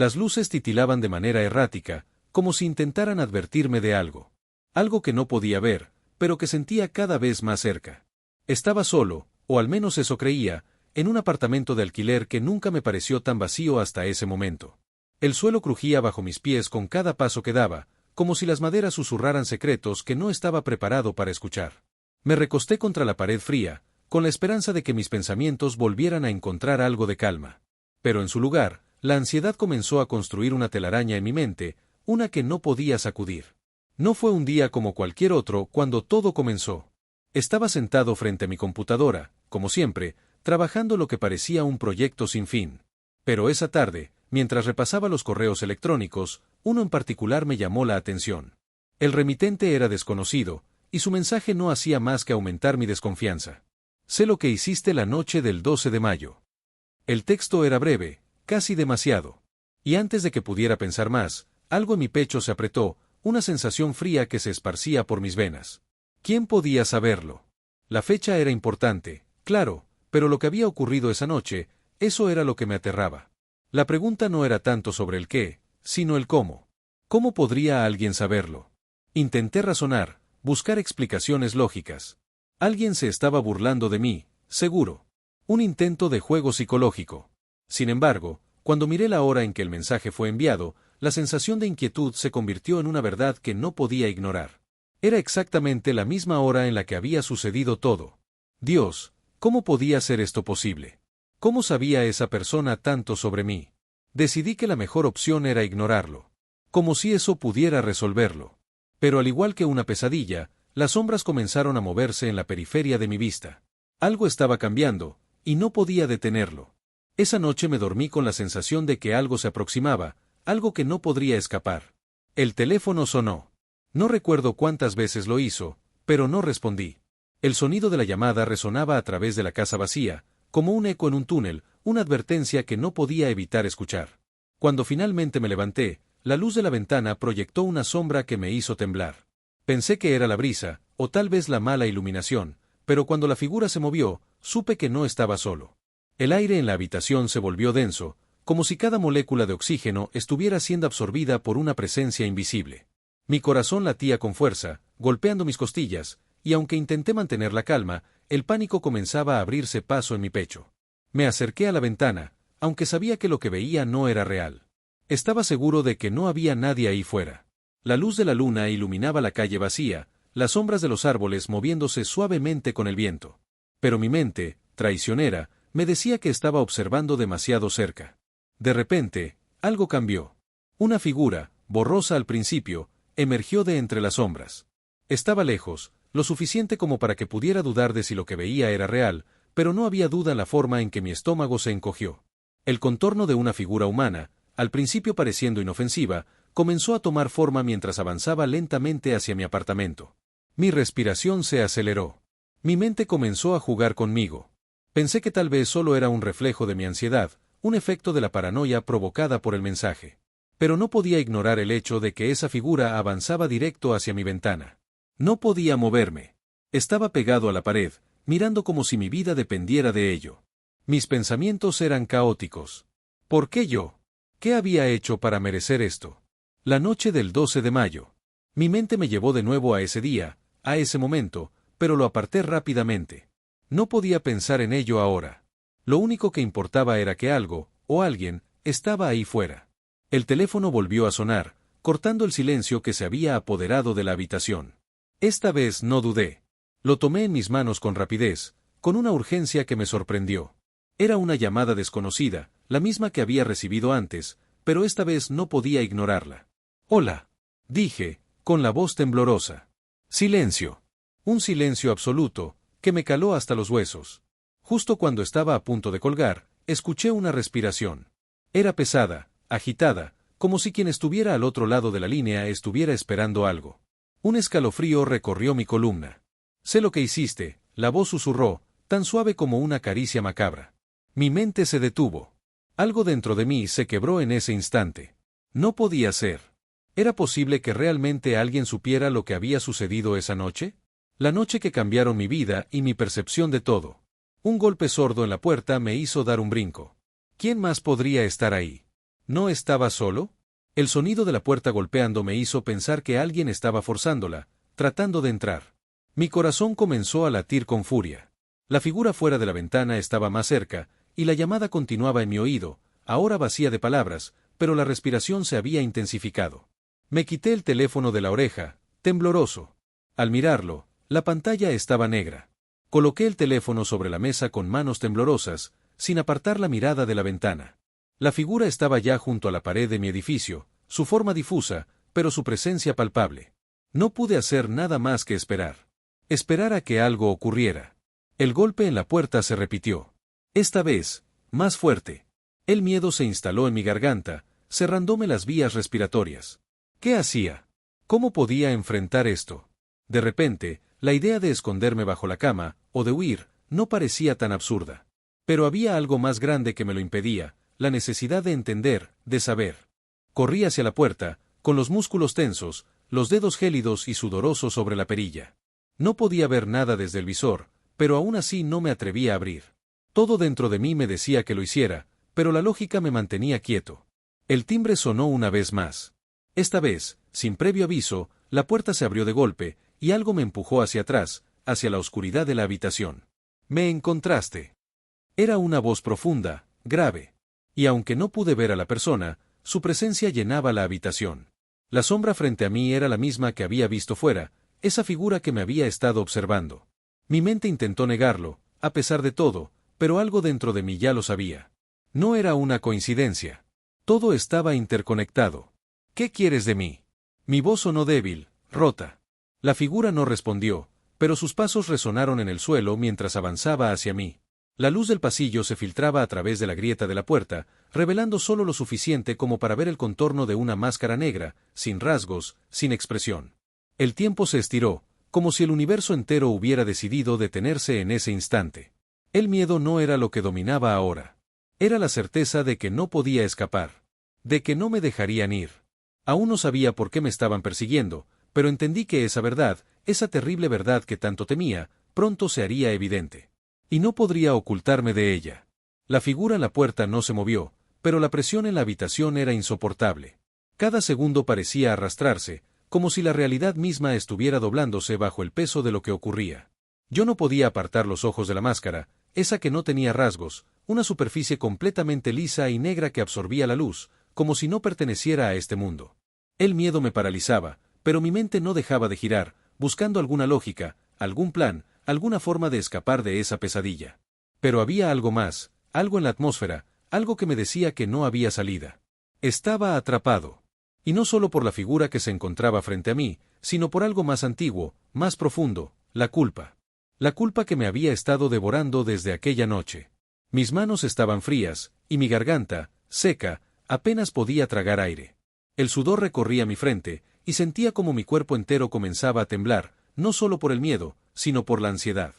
Las luces titilaban de manera errática, como si intentaran advertirme de algo. Algo que no podía ver, pero que sentía cada vez más cerca. Estaba solo, o al menos eso creía, en un apartamento de alquiler que nunca me pareció tan vacío hasta ese momento. El suelo crujía bajo mis pies con cada paso que daba, como si las maderas susurraran secretos que no estaba preparado para escuchar. Me recosté contra la pared fría, con la esperanza de que mis pensamientos volvieran a encontrar algo de calma. Pero en su lugar, la ansiedad comenzó a construir una telaraña en mi mente, una que no podía sacudir. No fue un día como cualquier otro cuando todo comenzó. Estaba sentado frente a mi computadora, como siempre, trabajando lo que parecía un proyecto sin fin. Pero esa tarde, mientras repasaba los correos electrónicos, uno en particular me llamó la atención. El remitente era desconocido, y su mensaje no hacía más que aumentar mi desconfianza. Sé lo que hiciste la noche del 12 de mayo. El texto era breve, casi demasiado. Y antes de que pudiera pensar más, algo en mi pecho se apretó, una sensación fría que se esparcía por mis venas. ¿Quién podía saberlo? La fecha era importante, claro, pero lo que había ocurrido esa noche, eso era lo que me aterraba. La pregunta no era tanto sobre el qué, sino el cómo. ¿Cómo podría alguien saberlo? Intenté razonar, buscar explicaciones lógicas. Alguien se estaba burlando de mí, seguro. Un intento de juego psicológico. Sin embargo, cuando miré la hora en que el mensaje fue enviado, la sensación de inquietud se convirtió en una verdad que no podía ignorar. Era exactamente la misma hora en la que había sucedido todo. Dios, ¿cómo podía ser esto posible? ¿Cómo sabía esa persona tanto sobre mí? Decidí que la mejor opción era ignorarlo. Como si eso pudiera resolverlo. Pero al igual que una pesadilla, las sombras comenzaron a moverse en la periferia de mi vista. Algo estaba cambiando, y no podía detenerlo. Esa noche me dormí con la sensación de que algo se aproximaba, algo que no podría escapar. El teléfono sonó. No recuerdo cuántas veces lo hizo, pero no respondí. El sonido de la llamada resonaba a través de la casa vacía, como un eco en un túnel, una advertencia que no podía evitar escuchar. Cuando finalmente me levanté, la luz de la ventana proyectó una sombra que me hizo temblar. Pensé que era la brisa, o tal vez la mala iluminación, pero cuando la figura se movió, supe que no estaba solo. El aire en la habitación se volvió denso, como si cada molécula de oxígeno estuviera siendo absorbida por una presencia invisible. Mi corazón latía con fuerza, golpeando mis costillas, y aunque intenté mantener la calma, el pánico comenzaba a abrirse paso en mi pecho. Me acerqué a la ventana, aunque sabía que lo que veía no era real. Estaba seguro de que no había nadie ahí fuera. La luz de la luna iluminaba la calle vacía, las sombras de los árboles moviéndose suavemente con el viento. Pero mi mente, traicionera, me decía que estaba observando demasiado cerca. De repente, algo cambió. Una figura, borrosa al principio, emergió de entre las sombras. Estaba lejos, lo suficiente como para que pudiera dudar de si lo que veía era real, pero no había duda en la forma en que mi estómago se encogió. El contorno de una figura humana, al principio pareciendo inofensiva, comenzó a tomar forma mientras avanzaba lentamente hacia mi apartamento. Mi respiración se aceleró. Mi mente comenzó a jugar conmigo. Pensé que tal vez solo era un reflejo de mi ansiedad, un efecto de la paranoia provocada por el mensaje. Pero no podía ignorar el hecho de que esa figura avanzaba directo hacia mi ventana. No podía moverme. Estaba pegado a la pared, mirando como si mi vida dependiera de ello. Mis pensamientos eran caóticos. ¿Por qué yo? ¿Qué había hecho para merecer esto? La noche del 12 de mayo. Mi mente me llevó de nuevo a ese día, a ese momento, pero lo aparté rápidamente. No podía pensar en ello ahora. Lo único que importaba era que algo, o alguien, estaba ahí fuera. El teléfono volvió a sonar, cortando el silencio que se había apoderado de la habitación. Esta vez no dudé. Lo tomé en mis manos con rapidez, con una urgencia que me sorprendió. Era una llamada desconocida, la misma que había recibido antes, pero esta vez no podía ignorarla. «Hola», dije, con la voz temblorosa. Silencio. Un silencio absoluto, que me caló hasta los huesos. Justo cuando estaba a punto de colgar, escuché una respiración. Era pesada, agitada, como si quien estuviera al otro lado de la línea estuviera esperando algo. Un escalofrío recorrió mi columna. «Sé lo que hiciste», la voz susurró, tan suave como una caricia macabra. Mi mente se detuvo. Algo dentro de mí se quebró en ese instante. No podía ser. ¿Era posible que realmente alguien supiera lo que había sucedido esa noche? La noche que cambiaron mi vida y mi percepción de todo. Un golpe sordo en la puerta me hizo dar un brinco. ¿Quién más podría estar ahí? ¿No estaba solo? El sonido de la puerta golpeando me hizo pensar que alguien estaba forzándola, tratando de entrar. Mi corazón comenzó a latir con furia. La figura fuera de la ventana estaba más cerca, y la llamada continuaba en mi oído, ahora vacía de palabras, pero la respiración se había intensificado. Me quité el teléfono de la oreja, tembloroso. Al mirarlo, la pantalla estaba negra. Coloqué el teléfono sobre la mesa con manos temblorosas, sin apartar la mirada de la ventana. La figura estaba ya junto a la pared de mi edificio, su forma difusa, pero su presencia palpable. No pude hacer nada más que esperar. Esperar a que algo ocurriera. El golpe en la puerta se repitió. Esta vez, más fuerte. El miedo se instaló en mi garganta, cerrándome las vías respiratorias. ¿Qué hacía? ¿Cómo podía enfrentar esto? De repente, la idea de esconderme bajo la cama, o de huir, no parecía tan absurda. Pero había algo más grande que me lo impedía, la necesidad de entender, de saber. Corrí hacia la puerta, con los músculos tensos, los dedos gélidos y sudorosos sobre la perilla. No podía ver nada desde el visor, pero aún así no me atrevía a abrir. Todo dentro de mí me decía que lo hiciera, pero la lógica me mantenía quieto. El timbre sonó una vez más. Esta vez, sin previo aviso, la puerta se abrió de golpe, y algo me empujó hacia atrás, hacia la oscuridad de la habitación. «Me encontraste». Era una voz profunda, grave. Y aunque no pude ver a la persona, su presencia llenaba la habitación. La sombra frente a mí era la misma que había visto fuera, esa figura que me había estado observando. Mi mente intentó negarlo, a pesar de todo, pero algo dentro de mí ya lo sabía. No era una coincidencia. Todo estaba interconectado. «¿Qué quieres de mí?» Mi voz sonó débil, rota. La figura no respondió, pero sus pasos resonaron en el suelo mientras avanzaba hacia mí. La luz del pasillo se filtraba a través de la grieta de la puerta, revelando solo lo suficiente como para ver el contorno de una máscara negra, sin rasgos, sin expresión. El tiempo se estiró, como si el universo entero hubiera decidido detenerse en ese instante. El miedo no era lo que dominaba ahora. Era la certeza de que no podía escapar. De que no me dejarían ir. Aún no sabía por qué me estaban persiguiendo, pero entendí que esa verdad, esa terrible verdad que tanto temía, pronto se haría evidente. Y no podría ocultarme de ella. La figura en la puerta no se movió, pero la presión en la habitación era insoportable. Cada segundo parecía arrastrarse, como si la realidad misma estuviera doblándose bajo el peso de lo que ocurría. Yo no podía apartar los ojos de la máscara, esa que no tenía rasgos, una superficie completamente lisa y negra que absorbía la luz, como si no perteneciera a este mundo. El miedo me paralizaba, pero mi mente no dejaba de girar, buscando alguna lógica, algún plan, alguna forma de escapar de esa pesadilla. Pero había algo más, algo en la atmósfera, algo que me decía que no había salida. Estaba atrapado. Y no solo por la figura que se encontraba frente a mí, sino por algo más antiguo, más profundo, la culpa. La culpa que me había estado devorando desde aquella noche. Mis manos estaban frías, y mi garganta, seca, apenas podía tragar aire. El sudor recorría mi frente, y sentía como mi cuerpo entero comenzaba a temblar, no solo por el miedo, sino por la ansiedad.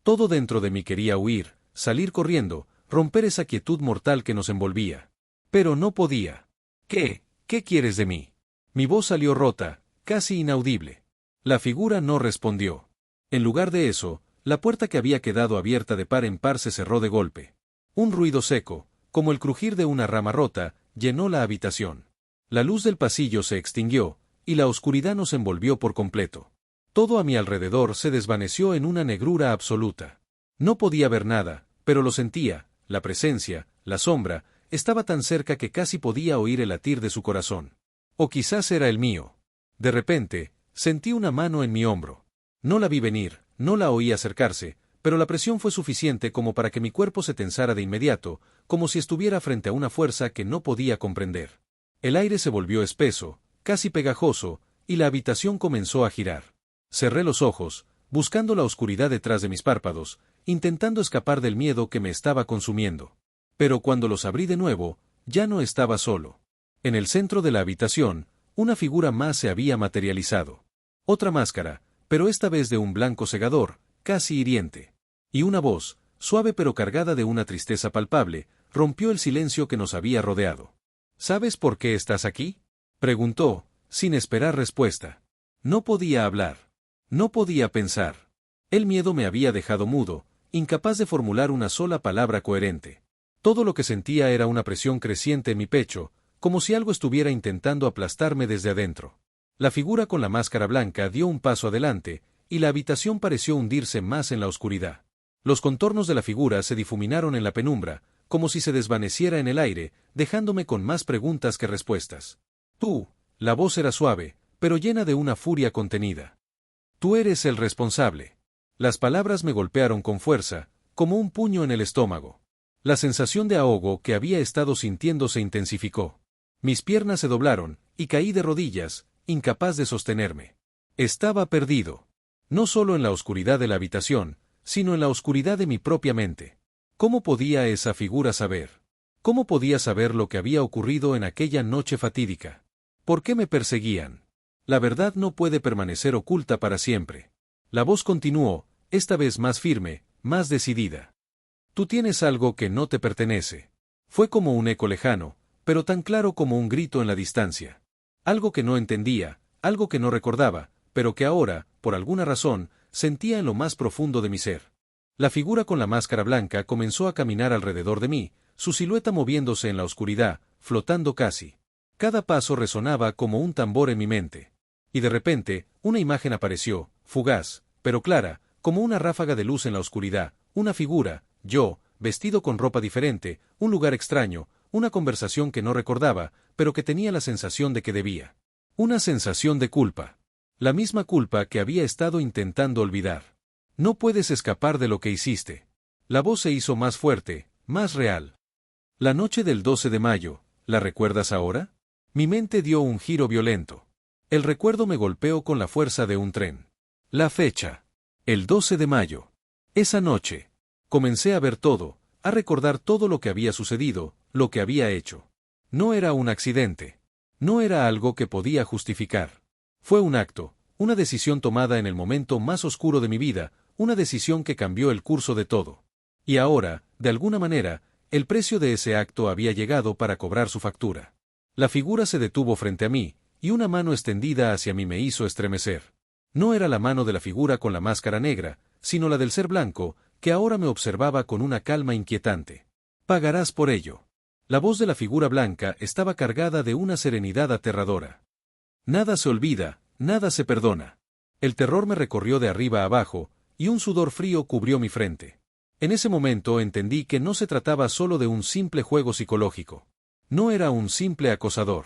Todo dentro de mí quería huir, salir corriendo, romper esa quietud mortal que nos envolvía. Pero no podía. ¿Qué quieres de mí? Mi voz salió rota, casi inaudible. La figura no respondió. En lugar de eso, la puerta que había quedado abierta de par en par se cerró de golpe. Un ruido seco, como el crujir de una rama rota, llenó la habitación. La luz del pasillo se extinguió, y la oscuridad nos envolvió por completo. Todo a mi alrededor se desvaneció en una negrura absoluta. No podía ver nada, pero lo sentía, la presencia, la sombra, estaba tan cerca que casi podía oír el latir de su corazón. O quizás era el mío. De repente, sentí una mano en mi hombro. No la vi venir, no la oí acercarse, pero la presión fue suficiente como para que mi cuerpo se tensara de inmediato, como si estuviera frente a una fuerza que no podía comprender. El aire se volvió espeso, casi pegajoso, y la habitación comenzó a girar. Cerré los ojos, buscando la oscuridad detrás de mis párpados, intentando escapar del miedo que me estaba consumiendo. Pero cuando los abrí de nuevo, ya no estaba solo. En el centro de la habitación, una figura más se había materializado. Otra máscara, pero esta vez de un blanco cegador, casi hiriente. Y una voz, suave pero cargada de una tristeza palpable, rompió el silencio que nos había rodeado. ¿Sabes por qué estás aquí?, preguntó, sin esperar respuesta. No podía hablar. No podía pensar. El miedo me había dejado mudo, incapaz de formular una sola palabra coherente. Todo lo que sentía era una presión creciente en mi pecho, como si algo estuviera intentando aplastarme desde adentro. La figura con la máscara blanca dio un paso adelante, y la habitación pareció hundirse más en la oscuridad. Los contornos de la figura se difuminaron en la penumbra, como si se desvaneciera en el aire, dejándome con más preguntas que respuestas. Tú, la voz era suave, pero llena de una furia contenida. Tú eres el responsable. Las palabras me golpearon con fuerza, como un puño en el estómago. La sensación de ahogo que había estado sintiendo se intensificó. Mis piernas se doblaron, y caí de rodillas, incapaz de sostenerme. Estaba perdido. No solo en la oscuridad de la habitación, sino en la oscuridad de mi propia mente. ¿Cómo podía esa figura saber? ¿Cómo podía saber lo que había ocurrido en aquella noche fatídica? ¿Por qué me perseguían? La verdad no puede permanecer oculta para siempre. La voz continuó, esta vez más firme, más decidida. Tú tienes algo que no te pertenece. Fue como un eco lejano, pero tan claro como un grito en la distancia. Algo que no entendía, algo que no recordaba, pero que ahora, por alguna razón, sentía en lo más profundo de mi ser. La figura con la máscara blanca comenzó a caminar alrededor de mí, su silueta moviéndose en la oscuridad, flotando casi. Cada paso resonaba como un tambor en mi mente. Y de repente, una imagen apareció, fugaz, pero clara, como una ráfaga de luz en la oscuridad, una figura, yo, vestido con ropa diferente, un lugar extraño, una conversación que no recordaba, pero que tenía la sensación de que debía. Una sensación de culpa. La misma culpa que había estado intentando olvidar. No puedes escapar de lo que hiciste. La voz se hizo más fuerte, más real. La noche del 12 de mayo, ¿la recuerdas ahora? Mi mente dio un giro violento. El recuerdo me golpeó con la fuerza de un tren. La fecha. El 12 de mayo. Esa noche. Comencé a ver todo, a recordar todo lo que había sucedido, lo que había hecho. No era un accidente. No era algo que podía justificar. Fue un acto, una decisión tomada en el momento más oscuro de mi vida, una decisión que cambió el curso de todo. Y ahora, de alguna manera, el precio de ese acto había llegado para cobrar su factura. La figura se detuvo frente a mí, y una mano extendida hacia mí me hizo estremecer. No era la mano de la figura con la máscara negra, sino la del ser blanco, que ahora me observaba con una calma inquietante. Pagarás por ello. La voz de la figura blanca estaba cargada de una serenidad aterradora. Nada se olvida, nada se perdona. El terror me recorrió de arriba a abajo, y un sudor frío cubrió mi frente. En ese momento entendí que no se trataba solo de un simple juego psicológico. No era un simple acosador.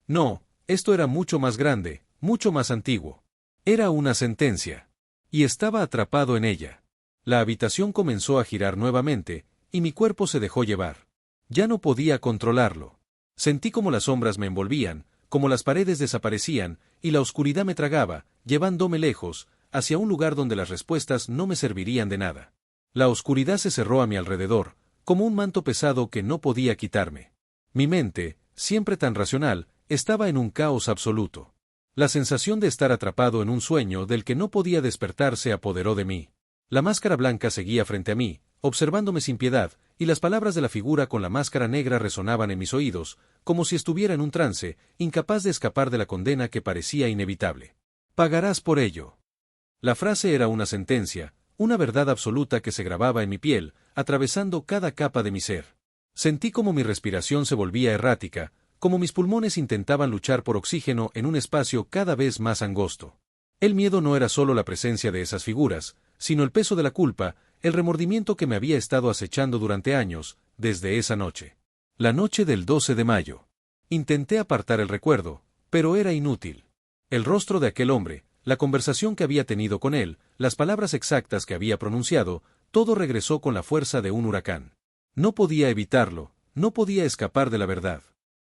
No, esto era mucho más grande, mucho más antiguo. Era una sentencia. Y estaba atrapado en ella. La habitación comenzó a girar nuevamente, y mi cuerpo se dejó llevar. Ya no podía controlarlo. Sentí como las sombras me envolvían, como las paredes desaparecían, y la oscuridad me tragaba, llevándome lejos, hacia un lugar donde las respuestas no me servirían de nada. La oscuridad se cerró a mi alrededor, como un manto pesado que no podía quitarme. Mi mente, siempre tan racional, estaba en un caos absoluto. La sensación de estar atrapado en un sueño del que no podía despertar se apoderó de mí. La máscara blanca seguía frente a mí, observándome sin piedad, y las palabras de la figura con la máscara negra resonaban en mis oídos, como si estuviera en un trance, incapaz de escapar de la condena que parecía inevitable. Pagarás por ello. La frase era una sentencia, una verdad absoluta que se grababa en mi piel, atravesando cada capa de mi ser. Sentí como mi respiración se volvía errática, como mis pulmones intentaban luchar por oxígeno en un espacio cada vez más angosto. El miedo no era solo la presencia de esas figuras, sino el peso de la culpa, el remordimiento que me había estado acechando durante años, desde esa noche. La noche del 12 de mayo. Intenté apartar el recuerdo, pero era inútil. El rostro de aquel hombre, la conversación que había tenido con él, las palabras exactas que había pronunciado, todo regresó con la fuerza de un huracán. No podía evitarlo, no podía escapar de la verdad.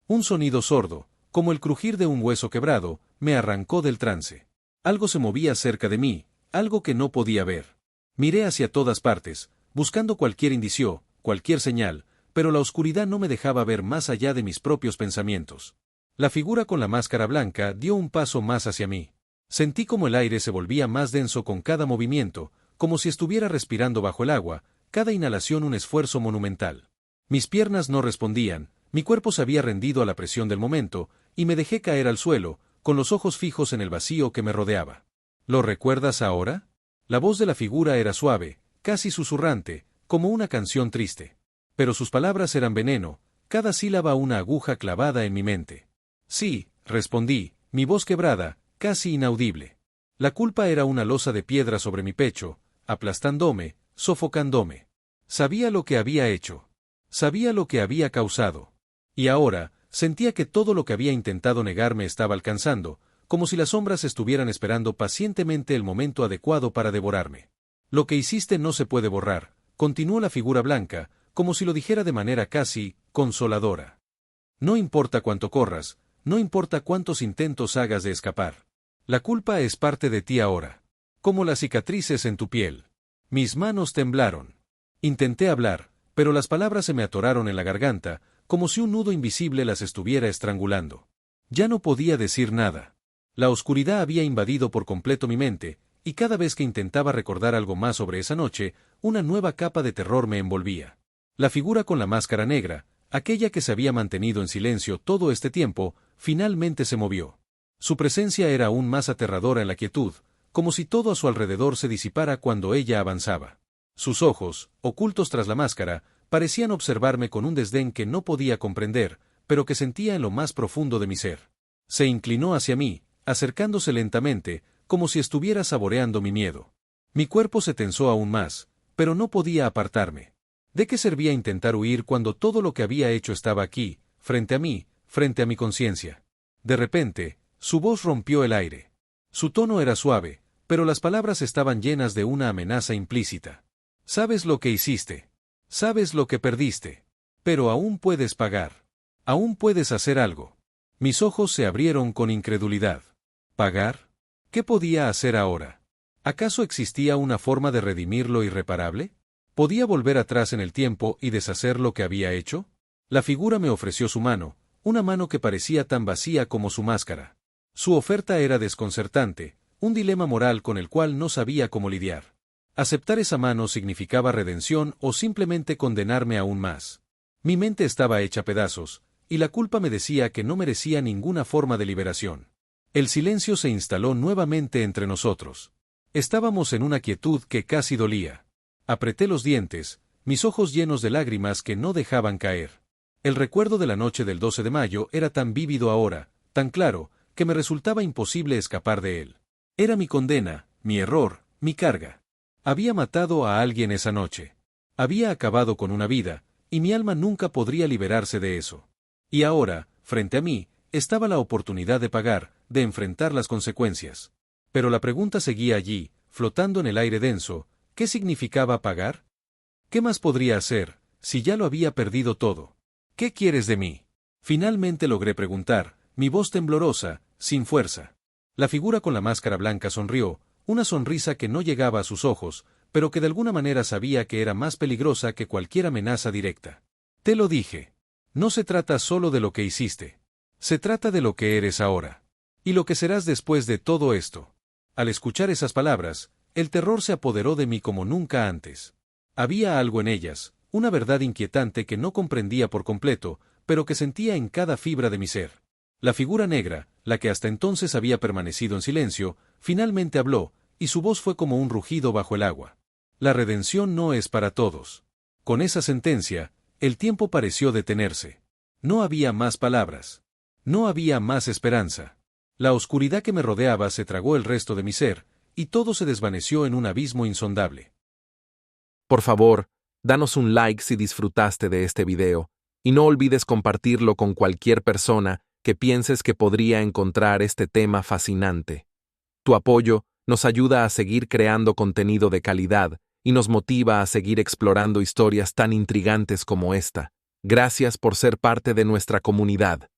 Un sonido sordo, como el crujir de un hueso quebrado, me arrancó del trance. Algo se movía cerca de mí, algo que no podía ver. Miré hacia todas partes, buscando cualquier indicio, cualquier señal, pero la oscuridad no me dejaba ver más allá de mis propios pensamientos. La figura con la máscara blanca dio un paso más hacia mí. Sentí como el aire se volvía más denso con cada movimiento, como si estuviera respirando bajo el agua, cada inhalación un esfuerzo monumental. Mis piernas no respondían, mi cuerpo se había rendido a la presión del momento, y me dejé caer al suelo, con los ojos fijos en el vacío que me rodeaba. ¿Lo recuerdas ahora? La voz de la figura era suave, casi susurrante, como una canción triste. Pero sus palabras eran veneno, cada sílaba una aguja clavada en mi mente. Sí, respondí, mi voz quebrada, casi inaudible. La culpa era una losa de piedra sobre mi pecho, aplastándome, sofocándome. Sabía lo que había hecho. Sabía lo que había causado. Y ahora, sentía que todo lo que había intentado negar me estaba alcanzando, como si las sombras estuvieran esperando pacientemente el momento adecuado para devorarme. Lo que hiciste no se puede borrar, continuó la figura blanca, como si lo dijera de manera casi consoladora. No importa cuánto corras, no importa cuántos intentos hagas de escapar. La culpa es parte de ti ahora. Como las cicatrices en tu piel. Mis manos temblaron. Intenté hablar, pero las palabras se me atoraron en la garganta, como si un nudo invisible las estuviera estrangulando. Ya no podía decir nada. La oscuridad había invadido por completo mi mente, y cada vez que intentaba recordar algo más sobre esa noche, una nueva capa de terror me envolvía. La figura con la máscara negra, aquella que se había mantenido en silencio todo este tiempo, finalmente se movió. Su presencia era aún más aterradora en la quietud, como si todo a su alrededor se disipara cuando ella avanzaba. Sus ojos, ocultos tras la máscara, parecían observarme con un desdén que no podía comprender, pero que sentía en lo más profundo de mi ser. Se inclinó hacia mí, acercándose lentamente, como si estuviera saboreando mi miedo. Mi cuerpo se tensó aún más, pero no podía apartarme. ¿De qué servía intentar huir cuando todo lo que había hecho estaba aquí, frente a mí, frente a mi conciencia? De repente, su voz rompió el aire. Su tono era suave, pero las palabras estaban llenas de una amenaza implícita. Sabes lo que hiciste. Sabes lo que perdiste. Pero aún puedes pagar. Aún puedes hacer algo. Mis ojos se abrieron con incredulidad. ¿Pagar? ¿Qué podía hacer ahora? ¿Acaso existía una forma de redimir lo irreparable? ¿Podía volver atrás en el tiempo y deshacer lo que había hecho? La figura me ofreció su mano, una mano que parecía tan vacía como su máscara. Su oferta era desconcertante, un dilema moral con el cual no sabía cómo lidiar. Aceptar esa mano significaba redención o simplemente condenarme aún más. Mi mente estaba hecha pedazos, y la culpa me decía que no merecía ninguna forma de liberación. El silencio se instaló nuevamente entre nosotros. Estábamos en una quietud que casi dolía. Apreté los dientes, mis ojos llenos de lágrimas que no dejaban caer. El recuerdo de la noche del 12 de mayo era tan vívido ahora, tan claro, que me resultaba imposible escapar de él. Era mi condena, mi error, mi carga. Había matado a alguien esa noche. Había acabado con una vida, y mi alma nunca podría liberarse de eso. Y ahora, frente a mí, estaba la oportunidad de pagar, de enfrentar las consecuencias. Pero la pregunta seguía allí, flotando en el aire denso. ¿Qué significaba pagar? ¿Qué más podría hacer, si ya lo había perdido todo? ¿Qué quieres de mí? Finalmente logré preguntar, mi voz temblorosa, sin fuerza. La figura con la máscara blanca sonrió, una sonrisa que no llegaba a sus ojos, pero que de alguna manera sabía que era más peligrosa que cualquier amenaza directa. Te lo dije. No se trata solo de lo que hiciste. Se trata de lo que eres ahora. Y lo que serás después de todo esto. Al escuchar esas palabras, el terror se apoderó de mí como nunca antes. Había algo en ellas, una verdad inquietante que no comprendía por completo, pero que sentía en cada fibra de mi ser. La figura negra, la que hasta entonces había permanecido en silencio, finalmente habló, y su voz fue como un rugido bajo el agua. La redención no es para todos. Con esa sentencia, el tiempo pareció detenerse. No había más palabras. No había más esperanza. La oscuridad que me rodeaba se tragó el resto de mi ser, y todo se desvaneció en un abismo insondable. Por favor, danos un like si disfrutaste de este video, y no olvides compartirlo con cualquier persona que pienses que podría encontrar este tema fascinante. Tu apoyo nos ayuda a seguir creando contenido de calidad y nos motiva a seguir explorando historias tan intrigantes como esta. Gracias por ser parte de nuestra comunidad.